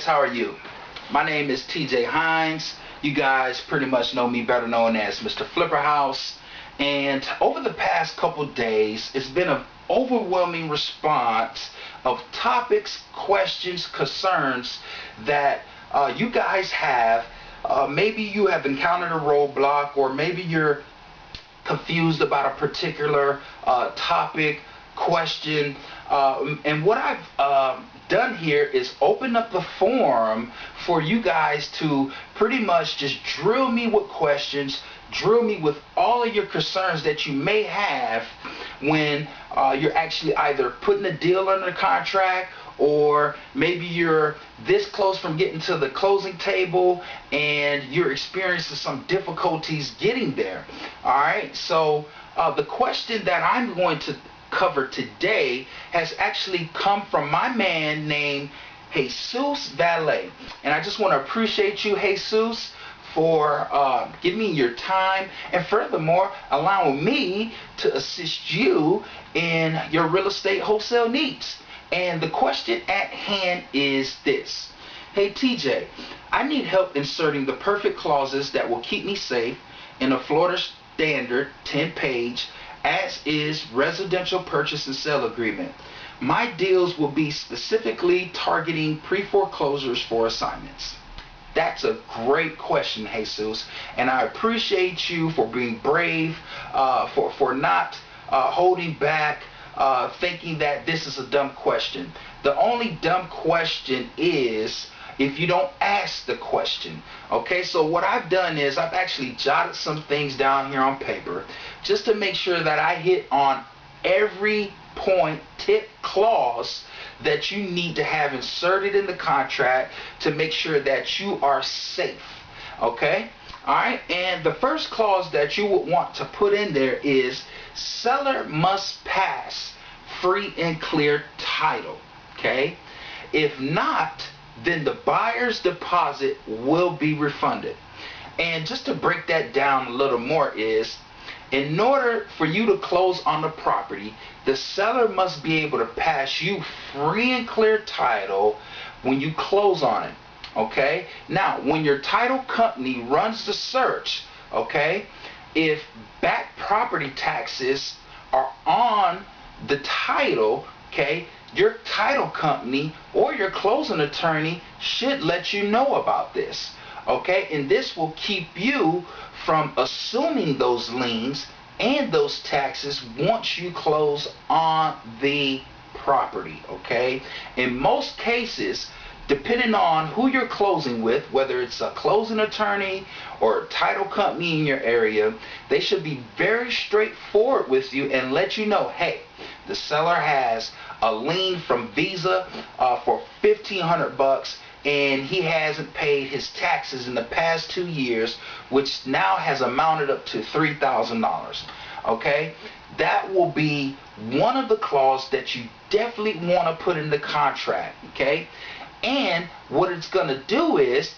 guys, how are you? My name is TJ Hines. You guys pretty much know me better known as Mr. Flipperhouse. And over the past couple days, it's been an overwhelming response of topics, questions, concerns that you guys have. Maybe you have encountered a roadblock, or maybe you're confused about a particular topic, question, and what I've done here is open up the forum for you guys to pretty much just drill me with questions, drill me with all of your concerns that you may have when you're actually either putting a deal under contract, or maybe you're this close from getting to the closing table and you're experiencing some difficulties getting there. Alright, so the question that I'm going to cover today has actually come from my man named Jesus Valet, and I just want to appreciate you, Jesus, for giving me your time and furthermore allowing me to assist you in your real estate wholesale needs. And the question at hand is this: hey TJ, I need help inserting the perfect clauses that will keep me safe in a Florida standard 10-page as is residential purchase and sale agreement. My deals will be specifically targeting pre-foreclosures for assignments. That's a great question, Jesus, and I appreciate you for being brave, for not holding back, thinking that this is a dumb question. The only dumb question is if you don't ask the question. Okay, so what I've done is I've actually jotted some things down here on paper just to make sure that I hit on every point, tip, clause that you need to have inserted in the contract to make sure that you are safe. Okay, alright, and the first clause that you would want to put in there is seller must pass free and clear title. Okay, if not, then the buyer's deposit will be refunded. And just to break that down a little more is, in order for you to close on the property, the seller must be able to pass you free and clear title when you close on it. Okay, now when your title company runs the search, okay, if back property taxes are on the title, okay, your title company or your closing attorney should let you know about this. Okay, and this will keep you from assuming those liens and those taxes once you close on the property. Okay, in most cases, depending on who you're closing with, whether it's a closing attorney or a title company in your area, they should be very straightforward with you and let you know, hey, the seller has a lien from Visa for $1,500, and he hasn't paid his taxes in the past 2 years, which now has amounted up to $3,000. Okay, that will be one of the clauses that you definitely want to put in the contract. Okay, and what it's going to do is,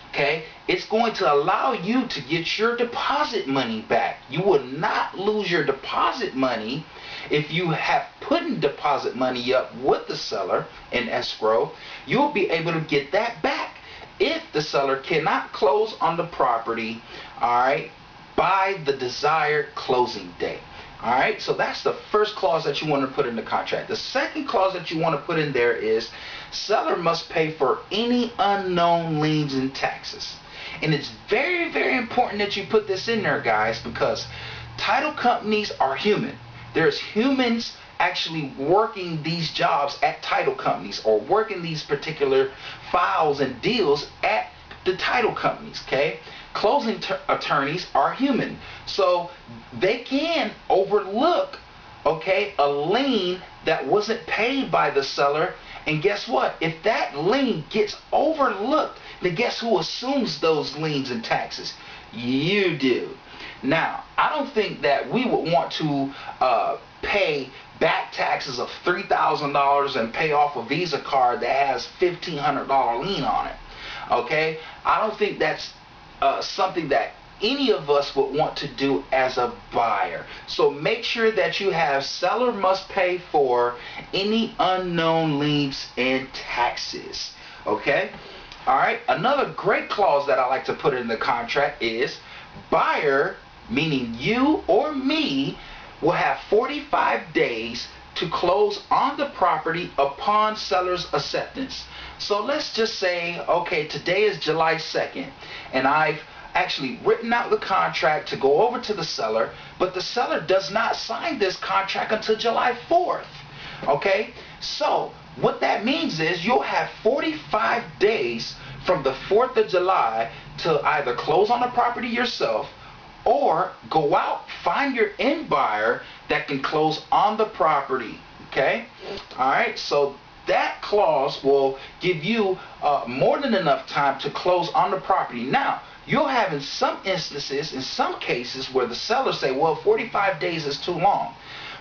okay, it's going to allow you to get your deposit money back. You will not lose your deposit money if you have put in deposit money up with the seller in escrow. You'll be able to get that back if the seller cannot close on the property, alright, by the desired closing date. Alright, so that's the first clause that you want to put in the contract. The second clause that you want to put in there is seller must pay for any unknown liens and taxes. And it's very, very important that you put this in there, guys, because title companies are human. There's humans actually working these jobs at title companies, or working these particular files and deals at the title companies. Okay, closing attorneys are human, so they can overlook, okay, a lien that wasn't paid by the seller. And guess what? If that lien gets overlooked, then guess who assumes those liens and taxes? You do. Now, I don't think that we would want to pay back taxes of $3,000 and pay off a Visa card that has $1,500 lien on it. Okay, I don't think that's something that any of us would want to do as a buyer. So make sure that you have seller must pay for any unknown liens and taxes. Okay? Alright, another great clause that I like to put in the contract is buyer, meaning you or me, will have 45 days to close on the property upon seller's acceptance. So let's just say, okay, today is July 2nd, and I've actually written out the contract to go over to the seller, but the seller does not sign this contract until July 4th. Okay? So what that means is you'll have 45 days from the 4th of July to either close on the property yourself or go out, find your end buyer that can close on the property. Okay? Alright, so that clause will give you more than enough time to close on the property. Now, you'll have in some instances, in some cases, where the seller say, well, 45 days is too long.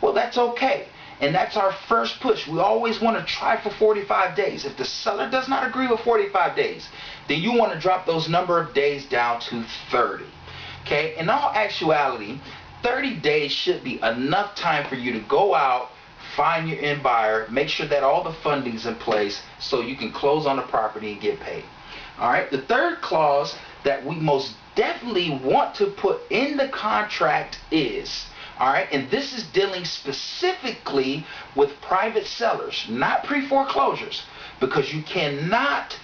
Well, that's okay. And that's our first push. We always want to try for 45 days. If the seller does not agree with 45 days, then you want to drop those number of days down to 30. Okay? In all actuality, 30 days should be enough time for you to go out, find your end buyer, make sure that all the funding's in place so you can close on the property and get paid. Alright, the third clause that we most definitely want to put in the contract is, alright, and this is dealing specifically with private sellers, not pre-foreclosures, because you cannot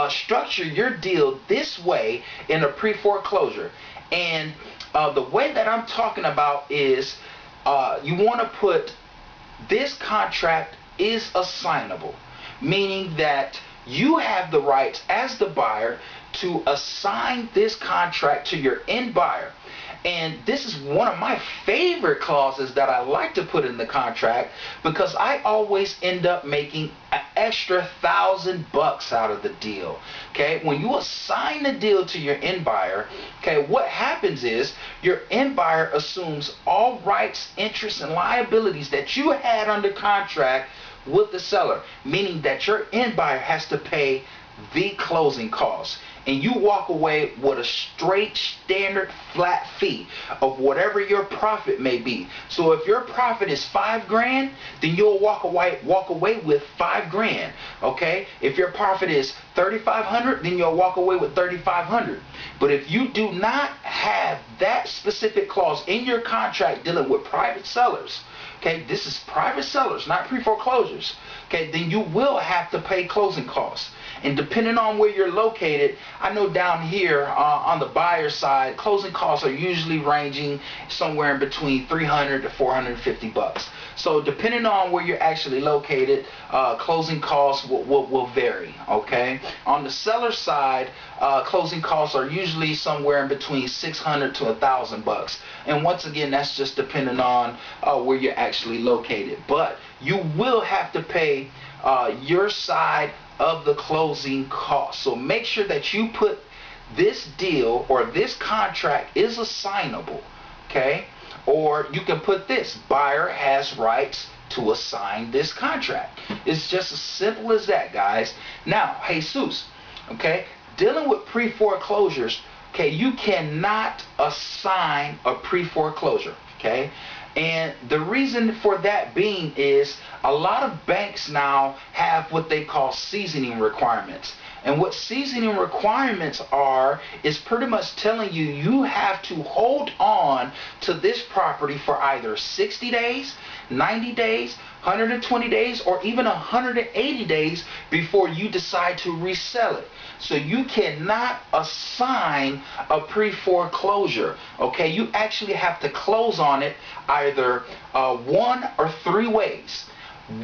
structure your deal this way in a pre-foreclosure. And the way that I'm talking about is you want to put this contract is assignable, meaning that you have the rights as the buyer to assign this contract to your end buyer. And this is one of my favorite clauses that I like to put in the contract because I always end up making an extra $1,000 out of the deal. Okay, when you assign the deal to your end buyer, okay, what happens is your end buyer assumes all rights, interests, and liabilities that you had under contract with the seller, meaning that your end buyer has to pay the closing costs, and you walk away with a straight standard flat fee of whatever your profit may be. So if your profit is $5,000, then you'll walk away with $5,000. Okay, if your profit is $3,500, then you'll walk away with $3,500. But if you do not have that specific clause in your contract dealing with private sellers, okay, this is private sellers, not pre-foreclosures, okay, then you will have to pay closing costs. And depending on where you're located, I know down here on the buyer side, closing costs are usually ranging somewhere in between $300 to $450. So depending on where you're actually located, closing costs will vary. Okay. On the seller side, closing costs are usually somewhere in between $600 to $1,000. And once again, that's just depending on where you're actually located. But you will have to pay your side of the closing costs. So make sure that you put this deal or this contract is assignable. Okay. Or you can put this: buyer has rights to assign this contract. It's just as simple as that, guys. Now, Jesus, okay, dealing with pre-foreclosures, okay, you cannot assign a pre-foreclosure, okay? And the reason for that being is a lot of banks now have what they call seasoning requirements. And what seasoning requirements are is pretty much telling you you have to hold on to this property for either 60 days, 90 days, 120 days, or even 180 days before you decide to resell it. So you cannot assign a pre-foreclosure. Okay, you actually have to close on it either one or three ways.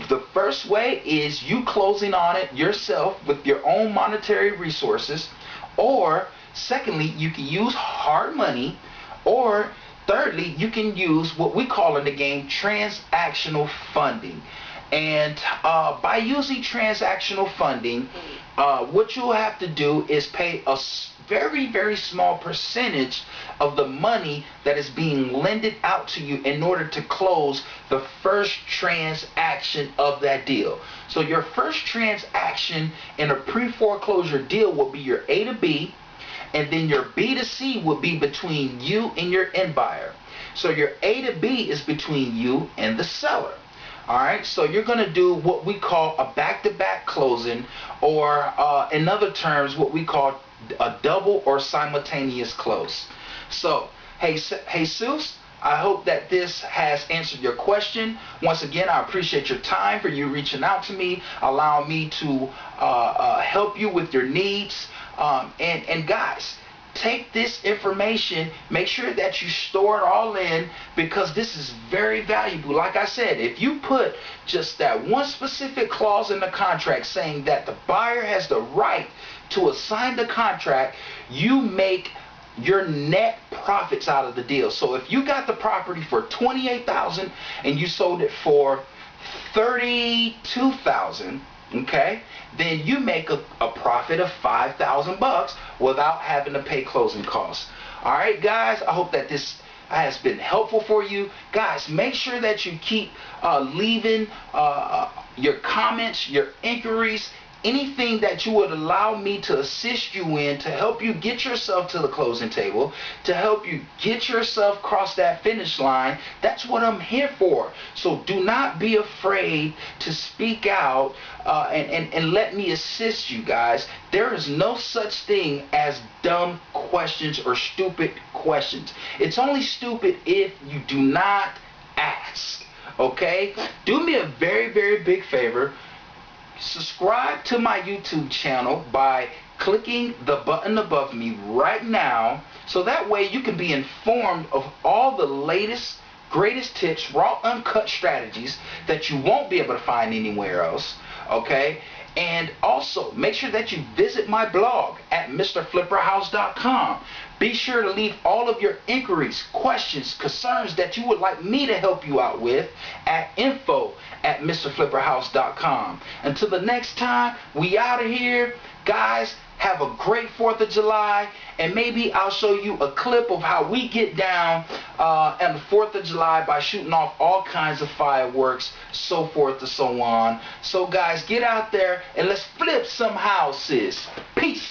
The first way is you closing on it yourself with your own monetary resources, or secondly, you can use hard money, or thirdly, you can use what we call in the game transactional funding. And by using transactional funding, what you'll have to do is pay a very, very small percentage of the money that is being lended out to you in order to close the first transaction of that deal. So your first transaction in a pre-foreclosure deal will be your A to B, and then your B to C will be between you and your end buyer. So your A to B is between you and the seller. Alright, so you're going to do what we call a back-to-back closing, or in other terms, what we call a double or simultaneous close. So, hey, Jesus, I hope that this has answered your question. Once again, I appreciate your time, for you reaching out to me, allowing me to help you with your needs. And guys, take this information, make sure that you store it all in, because this is very valuable. Like I said, if you put just that one specific clause in the contract saying that the buyer has the right to assign the contract, you make your net profits out of the deal. So if you got the property for $28,000 and you sold it for $32,000, okay, then you make a profit of $5,000 without having to pay closing costs. All right, guys, I hope that this has been helpful for you. Guys, make sure that you keep leaving your comments, your inquiries, anything that you would allow me to assist you in, to help you get yourself to the closing table, to help you get yourself across that finish line. That's what I'm here for. So do not be afraid to speak out and let me assist you, guys. There is no such thing as dumb questions or stupid questions. It's only stupid if you do not ask. Okay? Do me a very, very big favor. Subscribe to my YouTube channel by clicking the button above me right now, so that way you can be informed of all the latest, greatest tips, raw, uncut strategies that you won't be able to find anywhere else. Okay? And also, make sure that you visit my blog at mrflipperhouse.com. Be sure to leave all of your inquiries, questions, concerns that you would like me to help you out with at info@mrflipperhouse.com. Until the next time, we out of here. Guys, have a great 4th of July, and maybe I'll show you a clip of how we get down on the 4th of July by shooting off all kinds of fireworks, so forth and so on. So guys, get out there and let's flip some houses. Peace.